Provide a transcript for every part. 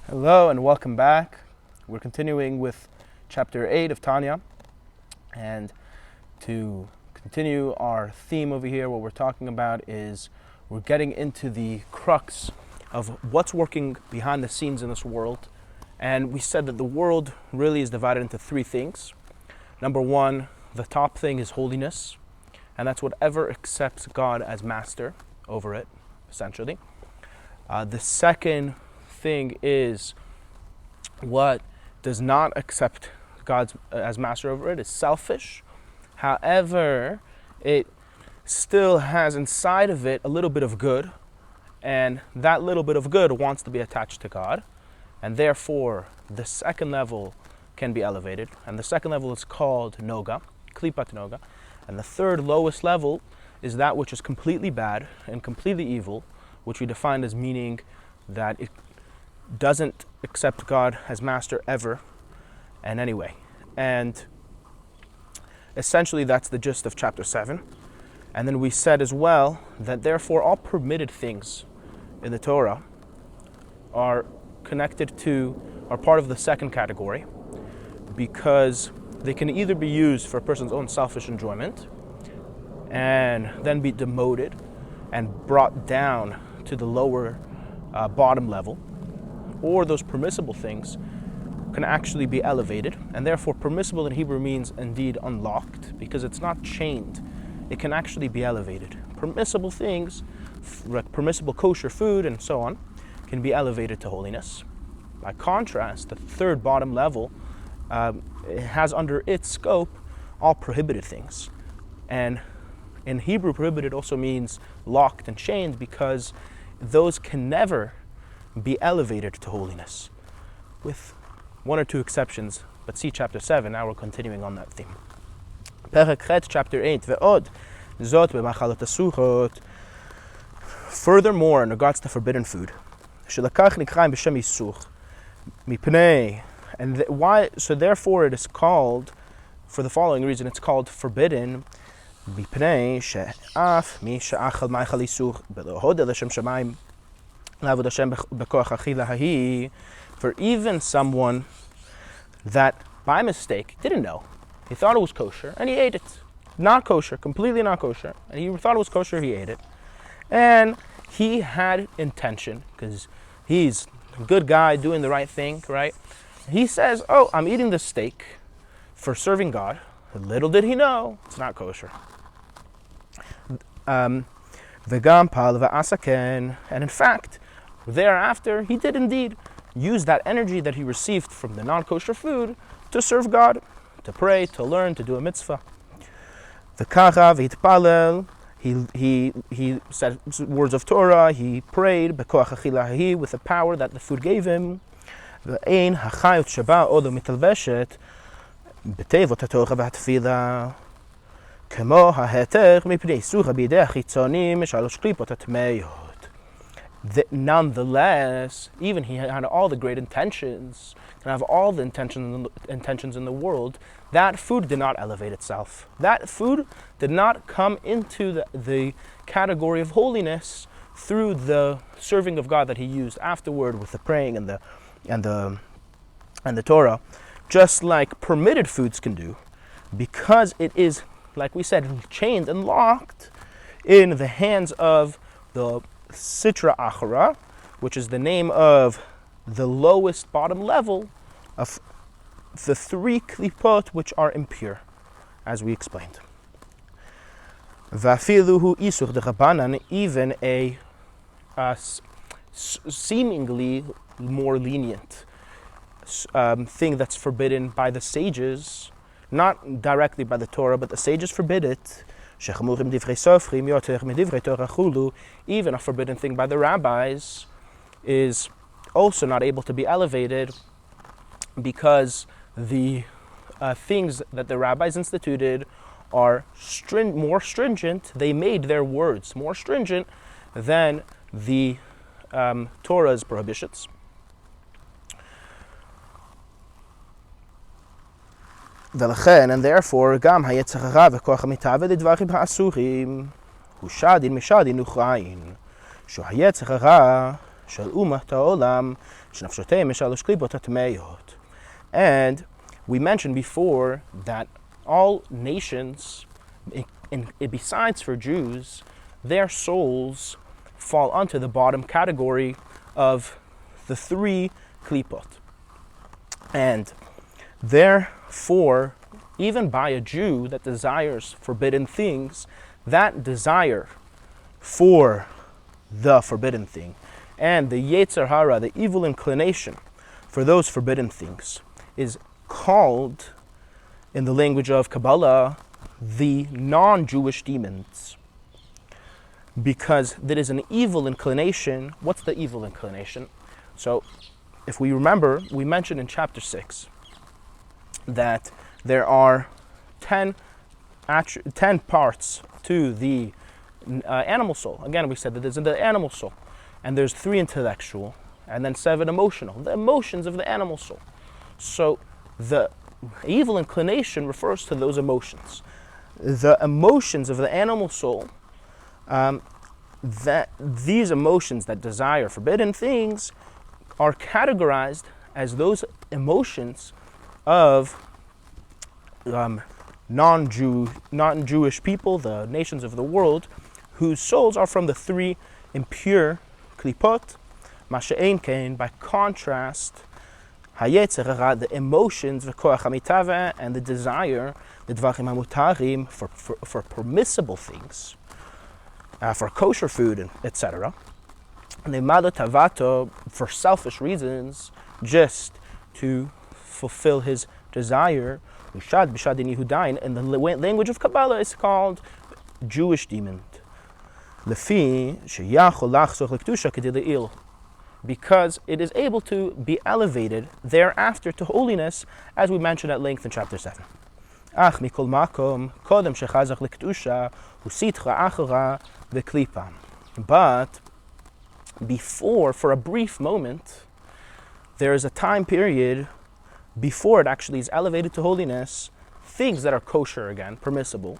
Hello and welcome back. We're continuing with chapter 8 of Tanya. And to continue our theme over here, what we're talking about is we're getting into the crux of what's working behind the scenes in this world. And we said that the world really is divided into three things. Number one, the top thing is holiness. And that's whatever accepts God as master over it, essentially. The second thing is what does not accept God as master over it is selfish. However, it still has inside of it a little bit of good, and that little bit of good wants to be attached to God, and therefore the second level can be elevated, and the second level is called Noga, Klipat Noga, and the third lowest level is that which is completely bad and completely evil, which we define as meaning that it doesn't accept God as master ever and anyway. And essentially that's the gist of chapter 7. And then we said as well that therefore all permitted things in the Torah are connected to, are part of the second category, because they can either be used for a person's own selfish enjoyment and then be demoted and brought down to the lower bottom level, or those permissible things can actually be elevated. And therefore permissible in Hebrew means indeed unlocked, because it's not chained. It can actually be elevated. Permissible things, like permissible kosher food and so on, can be elevated to holiness. By contrast, the third bottom level it has under its scope all prohibited things. And in Hebrew, prohibited also means locked and chained, because those can never be elevated to holiness, with one or two exceptions. But see chapter 7, now we're continuing on that theme. Perek Chet, chapter 8, Ve'od, Zot b'machalot asuchot. Furthermore, in regards to forbidden food, Shelakach nikchaim b'shem yisuch, mipnei, and why? So therefore it is called, for the following reason, it's called forbidden, mipnei she'af mi she'achal ma'achal yisuch belohodel l'shem shamayim. For even someone that by mistake didn't know, he thought it was kosher and he ate it. Not kosher, completely not kosher. And he thought it was kosher, he ate it. And he had intention, because he's a good guy doing the right thing, right? He says, oh, I'm eating this steak for serving God. Little did he know, it's not kosher. And in fact, thereafter, he did indeed use that energy that he received from the non-kosher food to serve God, to pray, to learn, to do a mitzvah. He said words of Torah, he prayed with the power that the food gave him. Nonetheless, even he had all the great intentions, can have all the intentions in the world, that food did not elevate itself. That food did not come into the category of holiness through the serving of God that he used afterward with the praying and the Torah, just like permitted foods can do, because it is, like we said, chained and locked in the hands of the Sitra Achara, which is the name of the lowest bottom level of the three klipot which are impure, as we explained. Vafiluhu isur de Rabbanan, even a seemingly more lenient thing that's forbidden by the sages, not directly by the Torah, but the sages forbid it. Even a forbidden thing by the rabbis is also not able to be elevated, because the things that the rabbis instituted are more stringent. They made their words more stringent than the Torah's prohibitions. And therefore, gam hayetzer hara v'koach hamitavel lidvarim ha'asurim hu shadin mishadin uchrayin. Shu hayetzer hara של אומת העולם, שנפשותיהם משלוש קליפות הטמאות. And we mentioned before that all nations, besides for Jews, their souls fall onto the bottom category of the three klipot. And therefore, even by a Jew that desires forbidden things, that desire for the forbidden thing and the Yetzer Hara, the evil inclination for those forbidden things, is called, in the language of Kabbalah, the non-Jewish demons. Because there is an evil inclination. What's the evil inclination? So, if we remember, we mentioned in chapter 6 that there are 10 parts to the animal soul. Again, we said that there's the animal soul, and there's 3 intellectual, and then 7 emotional, the emotions of the animal soul. So the evil inclination refers to those emotions. The emotions of the animal soul, that these emotions that desire forbidden things are categorized as those emotions of non-Jewish people, the nations of the world, whose souls are from the 3 impure klipot. Masha'ein kain, by contrast, hayetzer hara, the emotions, v'koach hamitave, and the desire, the dvachim hamutarim, for permissible things, for kosher food, etc. And the mado tavato, for selfish reasons, just to fulfill his desire. Ushad b'shadin Yehudain, in the language of Kabbalah, is called Jewish demon. Lefi sheyachol lachzoch lektusha kedei le'il, because it is able to be elevated thereafter to holiness, as we mentioned at length in chapter 7. Ach mikol makom kodem shechazach lektusha usitcha achora v'klipa. But before, for a brief moment, there is a time period before it actually is elevated to holiness, things that are kosher again, permissible,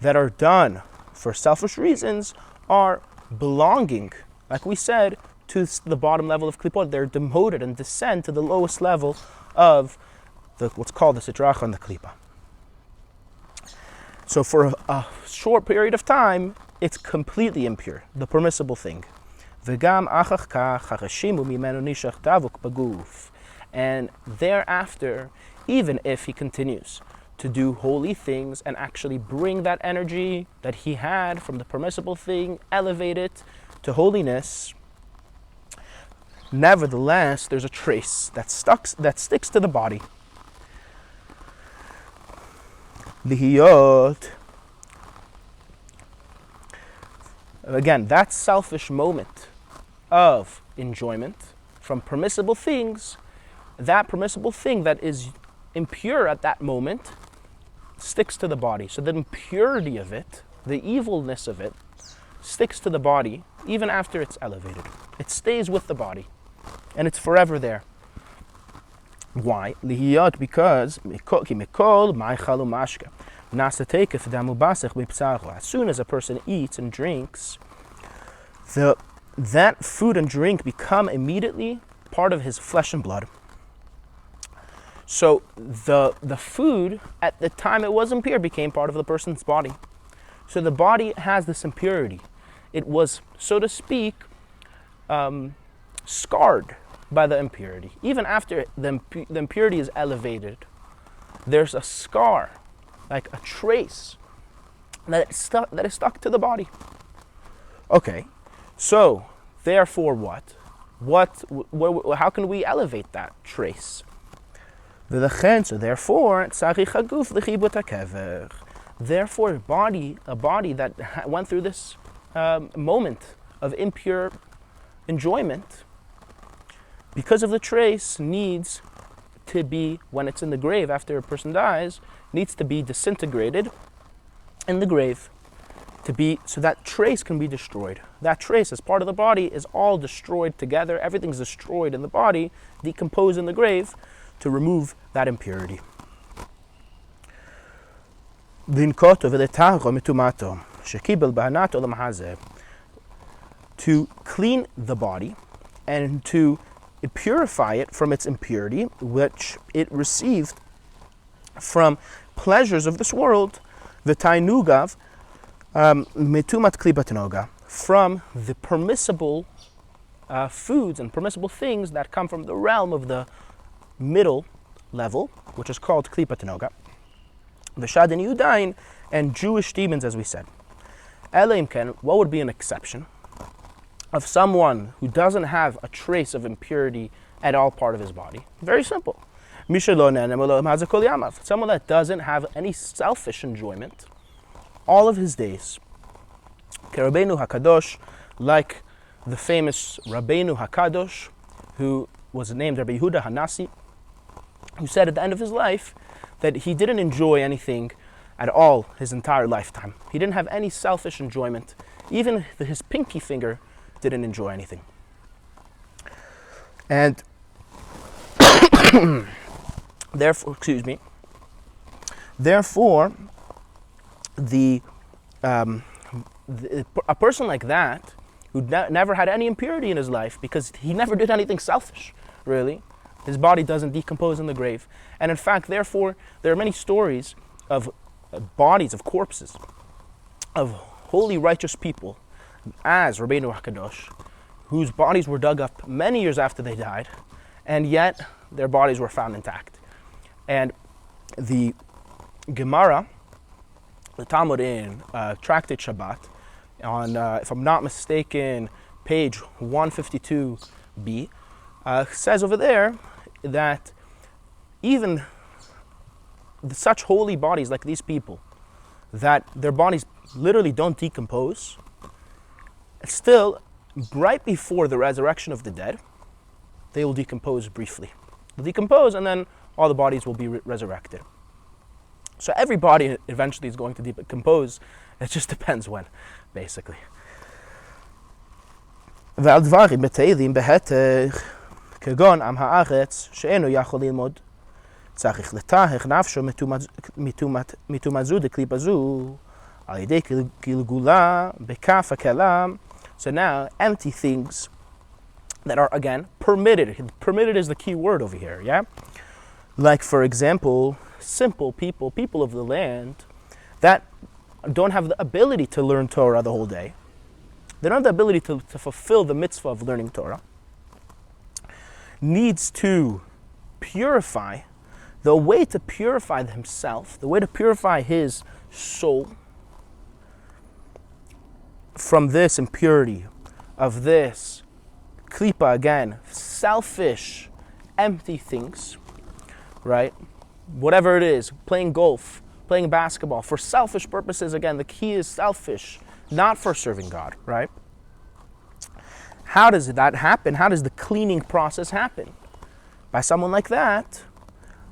that are done for selfish reasons, are belonging, like we said, to the bottom level of klipot. They're demoted and descend to the lowest level of what's called the sitracha and the klipa. So for a short period of time, it's completely impure, the permissible thing. And thereafter, even if he continues to do holy things and actually bring that energy that he had from the permissible thing, elevate it to holiness, nevertheless, there's a trace that sticks to the body. Lihiyot. Again, that selfish moment of enjoyment from permissible things, that permissible thing that is impure at that moment sticks to the body. So the impurity of it, the evilness of it, sticks to the body even after it's elevated. It stays with the body, and it's forever there. Why? Lihiyot, because as soon as a person eats and drinks, that food and drink become immediately part of his flesh and blood. So the food, at the time it was impure, became part of the person's body. So the body has this impurity. It was, so to speak, scarred by the impurity. Even after the impurity is elevated, there's a scar, like a trace, that is stuck to the body. Okay, so therefore what? How can we elevate that trace? So therefore, a body that went through this moment of impure enjoyment, because of the trace, needs to be, when it's in the grave after a person dies, needs to be disintegrated in the grave so that trace can be destroyed. That trace, as part of the body, is all destroyed together. Everything's destroyed in the body, decomposed in the grave, to remove that impurity. To clean the body and to purify it from its impurity, which it received from pleasures of this world, the tainugav mitumat klibatanoga, from the permissible foods and permissible things that come from the realm of the middle level, which is called klipatanoga, the shadin yudain, and Jewish demons, as we said. Elimken, what would be an exception of someone who doesn't have a trace of impurity at all part of his body? Very simple. Someone that doesn't have any selfish enjoyment all of his days. Rabbeinu HaKadosh, like the famous Rabbeinu HaKadosh, who was named Rabbi Yehuda Hanasi, who said at the end of his life that he didn't enjoy anything at all his entire lifetime. He didn't have any selfish enjoyment. Even his pinky finger didn't enjoy anything. And therefore, a person like that, who never had any impurity in his life because he never did anything selfish, really, his body doesn't decompose in the grave. And in fact, therefore, there are many stories of bodies, of corpses, of holy, righteous people, as Rabbeinu HaKadosh, whose bodies were dug up many years after they died, and yet their bodies were found intact. And the Gemara, the Talmud in Tractate Shabbat, on, if I'm not mistaken, page 152b, says over there that even such holy bodies like these people, that their bodies literally don't decompose, still, right before the resurrection of the dead, they will decompose briefly. They'll decompose, and then all the bodies will be resurrected. So every body eventually is going to decompose. It just depends when, basically. כגון עם הארץ שאינו יכול ללמוד, צריך לטהר נפשו מטומאת זו דקליפה זו, על ידי גלגולה בכף הכלם. So now, empty things that are, again, permitted. Permitted is the key word over here, yeah? Like, for example, simple people of the land that don't have the ability to learn Torah the whole day. They don't have the ability to fulfill the mitzvah of learning Torah. Needs to purify. The way to purify himself, the way to purify his soul from this impurity, of this klipa, again, selfish, empty things, right? Whatever it is, playing golf, playing basketball, for selfish purposes, again, the key is selfish, not for serving God, right? How does that happen? How does the cleaning process happen? By someone like that,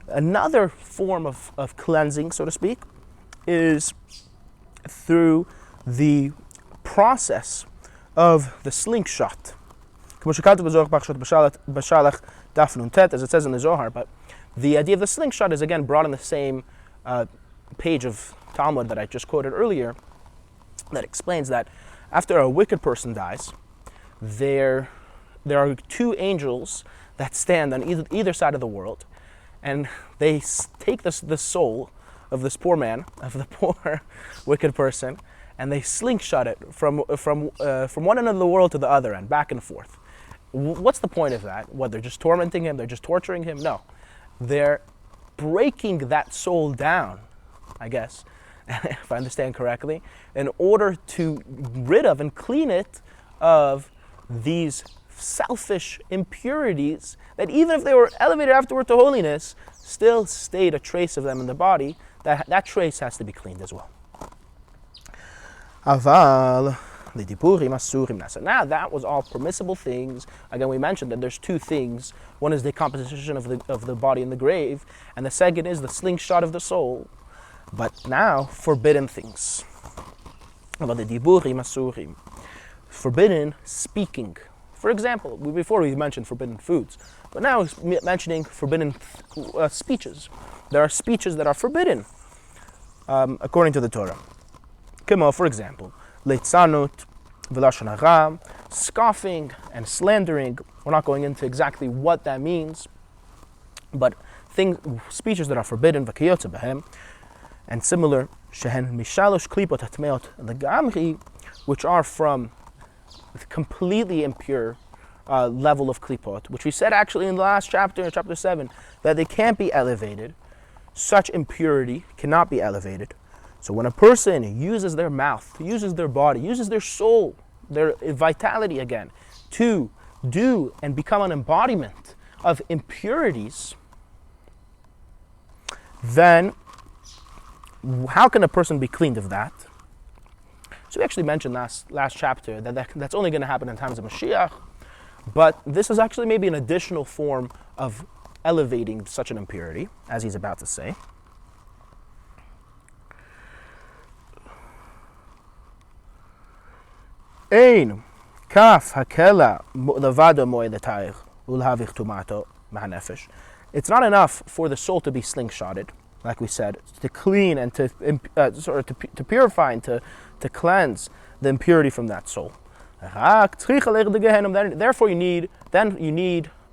another form of cleansing, so to speak, is through the process of the slingshot. As it says in the Zohar, but the idea of the slingshot is again brought in the same page of Talmud that I just quoted earlier, that explains that after a wicked person dies, there are two angels that stand on either side of the world, and they take the soul of this poor man, of the poor wicked person, and they slingshot it from one end of the world to the other end, back and forth. What's the point of that? What, they're just tormenting him? They're just torturing him? No. They're breaking that soul down, I guess, if I understand correctly, in order to rid of and clean it of these selfish impurities that even if they were elevated afterward to holiness, still stayed a trace of them in the body. That trace has to be cleaned as well. Aval l'diburim asurim nasa. Now that was all permissible things. Again, we mentioned that there's two things. One is the decomposition of the body in the grave, and the second is the slingshot of the soul. But now, forbidden things. Aval l'diburim asurim. Forbidden speaking. For example, before we mentioned forbidden foods, but now we're mentioning forbidden speeches. There are speeches that are forbidden according to the Torah. Kemo, for example, leitzanut v'lashon hara, scoffing and slandering We're not going into exactly what that means, but speeches that are forbidden, v'kiyotze behem, and similar, shehen mishalosh klipot hatmeot legamri, which are from completely impure level of klipot, which we said actually in the last chapter, chapter 7, that they can't be elevated. Such impurity cannot be elevated. So when a person uses their mouth, uses their body, uses their soul, their vitality again, to do and become an embodiment of impurities, then how can a person be cleaned of that? So we actually mentioned last chapter that's only going to happen in times of Mashiach, but this is actually maybe an additional form of elevating such an impurity, as he's about to say. Ein kaf hakela levado moed etayich ulhavich tumato ma'nefesh. It's not enough for the soul to be slingshotted, like we said, to clean and to purify and to cleanse the impurity from that soul. Therefore, you need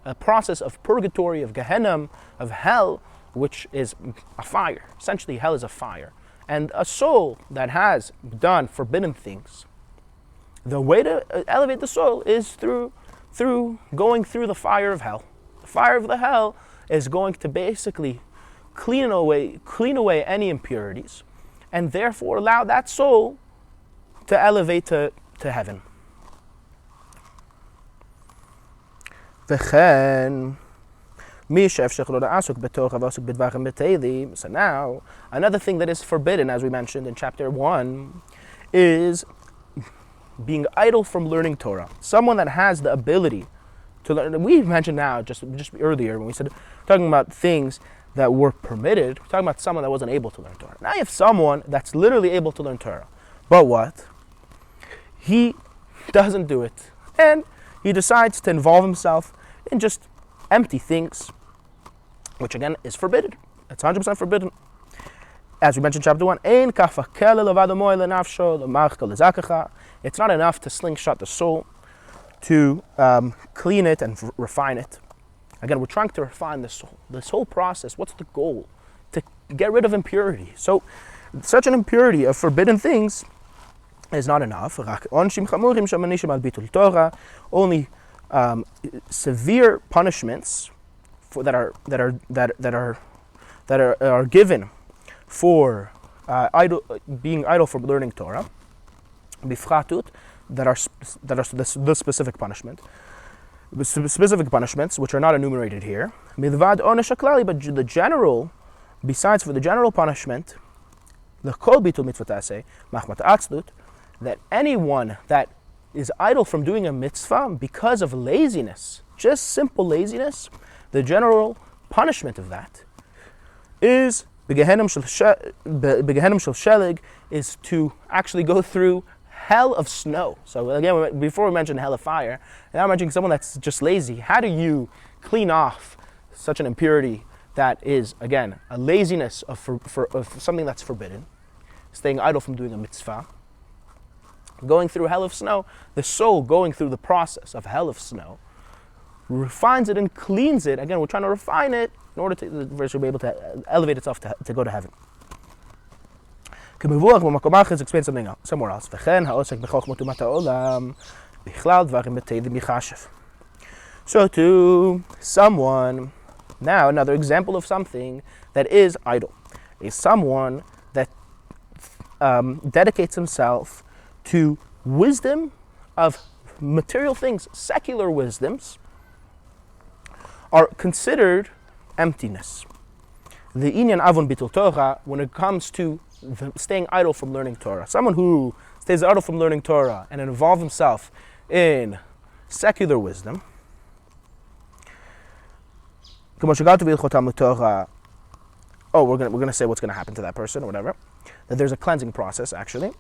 a process of purgatory, of Gehenna, of hell, which is a fire. Essentially, hell is a fire. And a soul that has done forbidden things, the way to elevate the soul is through going through the fire of hell. The fire of the hell is going to basically clean away any impurities, and therefore allow that soul to elevate to heaven. So now, another thing that is forbidden, as we mentioned in chapter 1, is being idle from learning Torah. Someone that has the ability to learn. We mentioned now, just earlier, when we said, talking about things that were permitted, we're talking about someone that wasn't able to learn Torah. Now you have someone that's literally able to learn Torah. But what? He doesn't do it. And he decides to involve himself in just empty things, which again is forbidden. It's 100% forbidden. As we mentioned in chapter 1, it's not enough to slingshot the soul, to clean it and refine it. Again, we're trying to refine the soul. This whole process, what's the goal? To get rid of impurity. So, such an impurity of forbidden things is not enough. Only severe punishments that are given for being idle from learning Torah, bifratut, that are the specific punishment. Specific punishments, which are not enumerated here. Milvad onesh haklali, but the general, besides for the general punishment, l'kol bitul mitzvot machmat atzlut, that anyone that is idle from doing a mitzvah because of laziness, just simple laziness, the general punishment of that is begehenim shel shelig, is to actually go through hell of snow. So again, before we mentioned hell of fire, now I'm mentioning someone that's just lazy. How do you clean off such an impurity that is, again, a laziness of something that's forbidden, staying idle from doing a mitzvah, going through hell of snow, the soul going through the process of hell of snow, refines it and cleans it. Again, we're trying to refine it in order to be able to elevate itself to go to heaven. Explain something else, somewhere else. So to someone, now another example of something that is idle, is someone that dedicates himself to wisdom of material things. Secular wisdoms are considered emptiness. The inyan avon bitul Torah, when it comes to staying idle from learning Torah. Someone who stays idle from learning Torah and involve himself in secular wisdom. We're going to say what's going to happen to that person or whatever. That there's a cleansing process actually.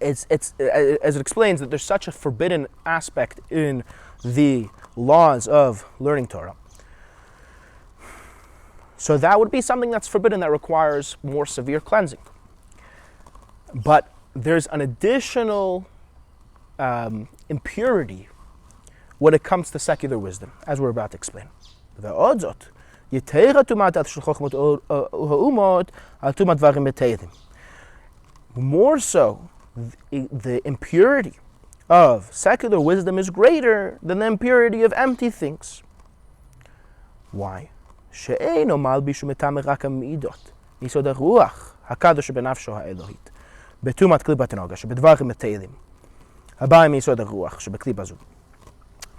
It's as it explains that there's such a forbidden aspect in the laws of learning Torah. So that would be something that's forbidden that requires more severe cleansing. But there's an additional impurity when it comes to secular wisdom, as we're about to explain. More so, the impurity of secular wisdom is greater than the impurity of empty things. Why?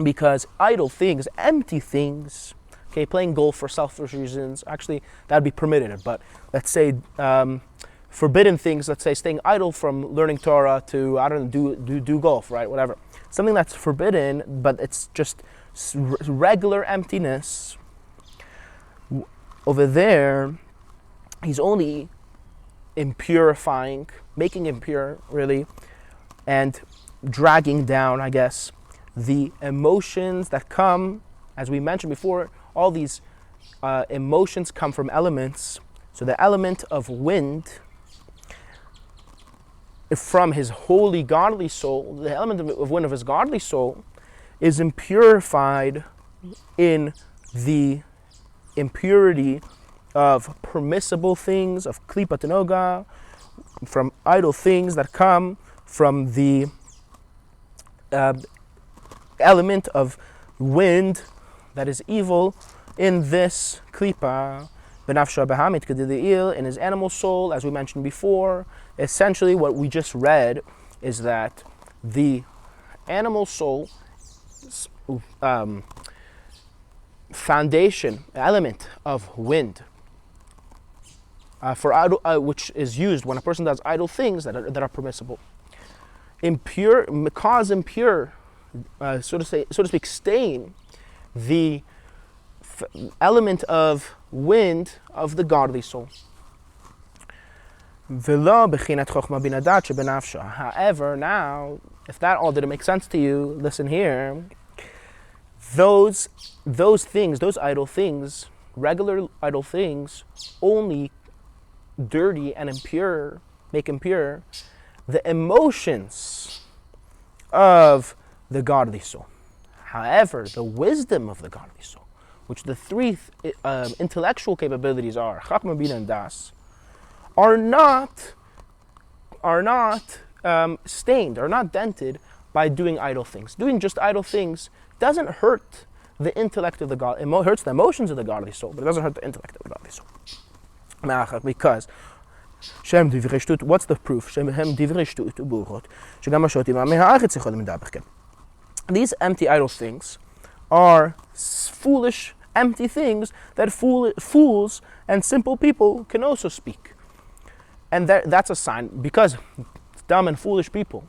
Because idle things, empty things, okay, playing golf for selfish reasons, actually that would be permitted, but let's say forbidden things, let's say staying idle from learning Torah to, I don't know, do golf, right, whatever. Something that's forbidden, but it's just regular emptiness. Over there, he's only impurifying, making impure, really, and dragging down, I guess, the emotions that come, as we mentioned before, all these emotions come from elements. So the element of wind, from his holy godly soul, the element of wind of his godly soul is impurified in the impurity of permissible things, of klipat noga, from idle things that come from the element of wind that is evil in this klipa, benafsha behamit kedil, in his animal soul, as we mentioned before. Essentially, what we just read is that the animal soul foundation element of wind, for idle, which is used when a person does idle things that are permissible, cause impure, so to speak, stain the element of wind of the godly soul. However, now, if that all didn't make sense to you, listen here. Those things, those idle things, regular idle things, only dirty and impure, make impure the emotions of the godly soul. However, the wisdom of the godly soul, which the three intellectual capabilities are, Chachma, Bina, and Das, are not stained, are not dented by doing idle things. Doing just idle things doesn't hurt the intellect of the God. It hurts the emotions of the godly soul, but it doesn't hurt the intellect of the godly soul. Because what's the proof? These empty idle things are foolish, empty things that fools and simple people can also speak. And that's a sign, because dumb and foolish people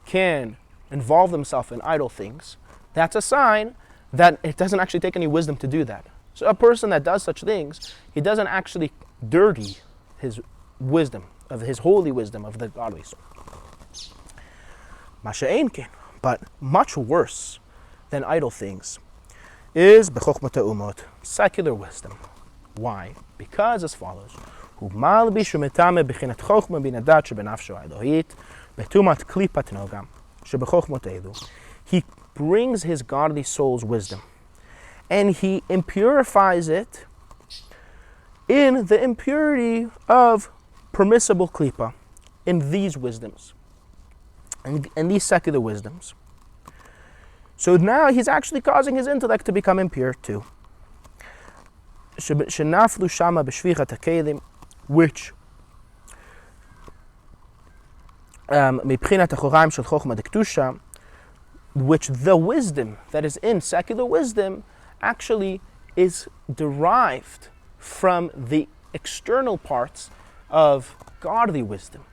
can involve themselves in idle things, that's a sign that it doesn't actually take any wisdom to do that. So a person that does such things, he doesn't actually dirty his wisdom, of his holy wisdom of the godly soul. But much worse than idle things is secular wisdom. Why? Because as follows. He brings his godly soul's wisdom and he impurifies it in the impurity of permissible klipa, in these wisdoms, and these secular wisdoms. So now he's actually causing his intellect to become impure too. Which which the wisdom that is in secular wisdom actually is derived from the external parts of godly wisdom.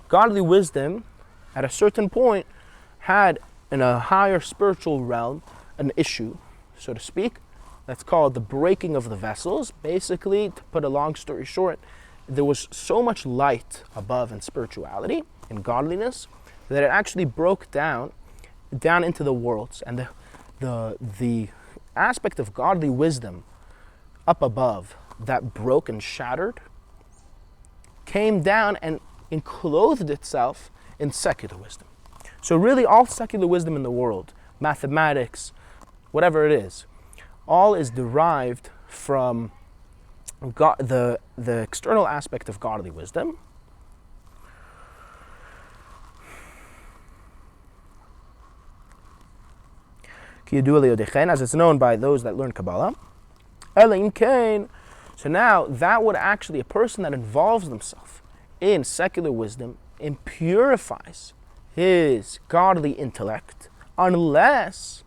Godly wisdom, at a certain point, had in a higher spiritual realm an issue, so to speak, that's called the breaking of the vessels. Basically, to put a long story short, there was so much light above in spirituality, in godliness, that it actually broke down into the worlds, and the aspect of godly wisdom up above that broke and shattered came down and enclosed itself in secular wisdom. So really all secular wisdom in the world, mathematics, whatever it is, all is derived from God, the external aspect of godly wisdom. As it's known by those that learn Kabbalah. So now that would actually, a person that involves themselves in secular wisdom impurifies his godly intellect unless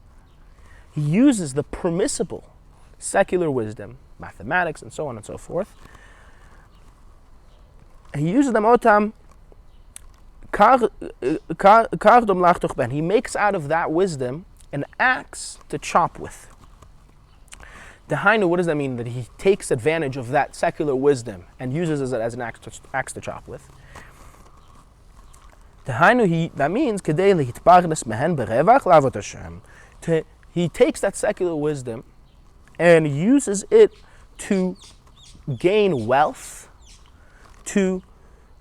he uses the permissible secular wisdom, mathematics and so on and so forth. He uses them otam. He makes out of that wisdom an axe to chop with. Dehainu, what does that mean? That he takes advantage of that secular wisdom and uses it as an axe to chop with. Dehainu, that means he takes that secular wisdom and uses it to gain wealth, to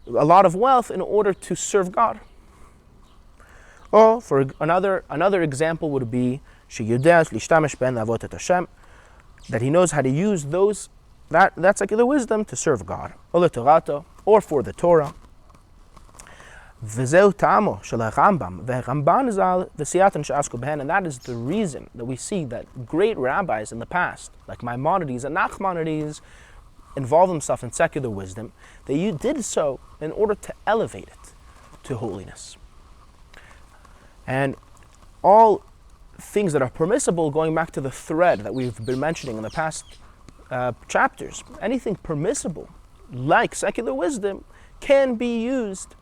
a lot of wealth, in order to serve God. Or for another example would be that he knows how to use that secular wisdom to serve God, or for the Torah. And that is the reason that we see that great rabbis in the past, like Maimonides and Nachmanides, involve themselves in secular wisdom. They did so in order to elevate it to holiness. And all things that are permissible, going back to the thread that we've been mentioning in the past chapters, anything permissible, like secular wisdom, can be used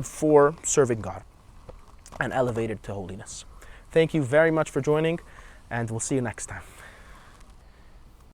for serving God and elevated to holiness. Thank you very much for joining, and we'll see you next time.